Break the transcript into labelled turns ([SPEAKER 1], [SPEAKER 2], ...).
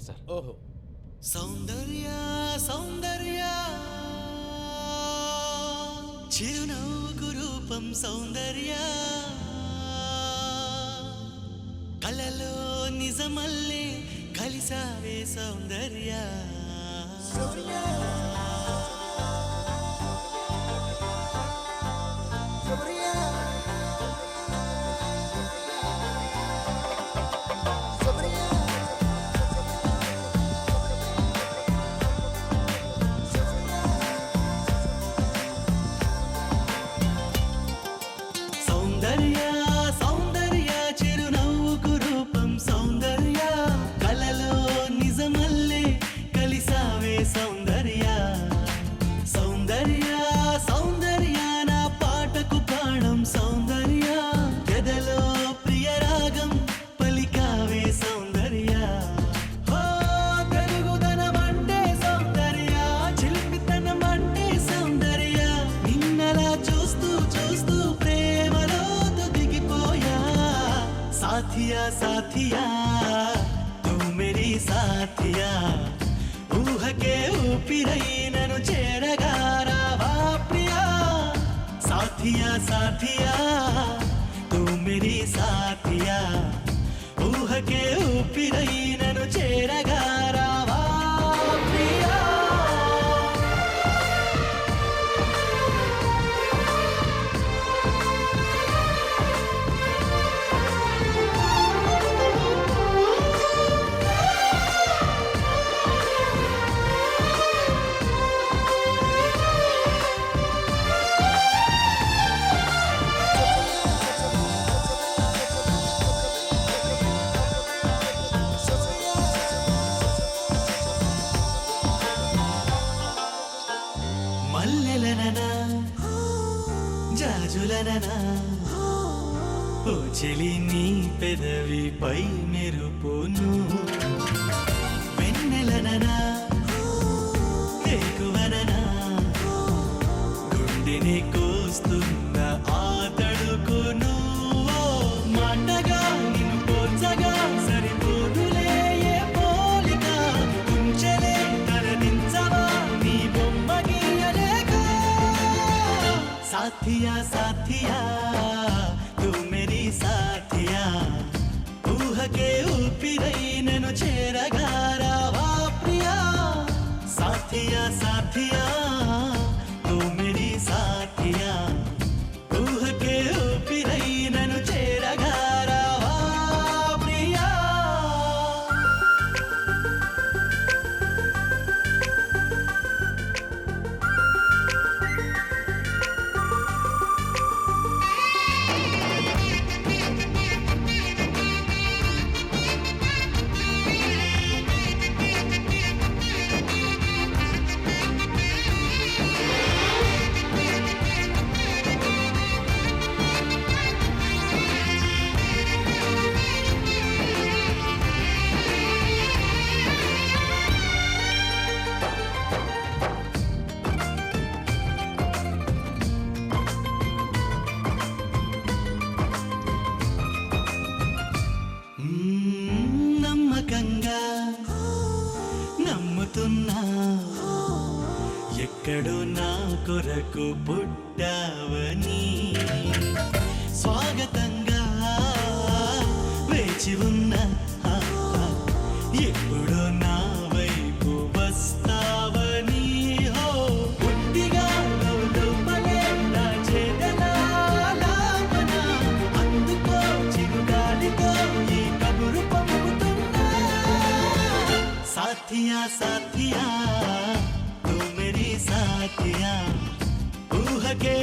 [SPEAKER 1] Sir.
[SPEAKER 2] ఓహో. సౌందర్య సౌందర్య చిరునవ్వుకు రూపం సౌందర్య కలలో నిజమల్లే కలిసావే సౌందర్య సౌందర్య సౌందర్య చిరునవ్వుకు రూపం సౌందర్య కలలో నిజమల్లే కలిసావే సౌందర్య సౌందర్య సౌందర్య నా పాటకు ప్రాణం సౌందర్య ఎదలో ప్రియరాగం పలికావే సౌందర్య తెలుగుదనం అంటే సౌందర్య చిలిపితనం అంటే సౌందర్య నిన్నలా చూస్తూ చూస్తూ साथिया साथिया तू मेरी साथिया ऊह के ऊपिरई ननु चेरगा रावा प्रिया साथिया साथिया तू मेरी साथिया ऊह के ऊपिरई ननु चेरगा रावा प्रिया మల్లెలననా జాజులననా ఓ చెలి నీ పెదవిపై మెరుపును వెన్నెలననా ఎక్కువననా గుండెని కోస్తున్న ఆ తడుకును మాటగా నిన్ను పోల్చగా సరిపోదులే ఏ పోలిక కుంచెలే కరదించవా నీ బొమ్మ साथिया साथिया तू मेरी साथिया ऊह के ऊपिरई ननु चेरगा रावा प्रिया साथिया साथिया तू मेरी साथिया ऊह के ऊपिरई ननु चेरगा रावा प्रिया నమ్మకంగా నమ్ముతున్నా ఎక్కడో నా కొరకు పుట్టావని స్వాగతంగా వేచి ఉన్నా ఎప్పుడో నా వైపు వస్తావని హో పుట్టిగా లోపలే నా చేతనాలాపన అందుకో చిరుగాలితో ఈ కబురు పంపుతున్నా साथिया साथिया तू मेरी साथिया ऊह के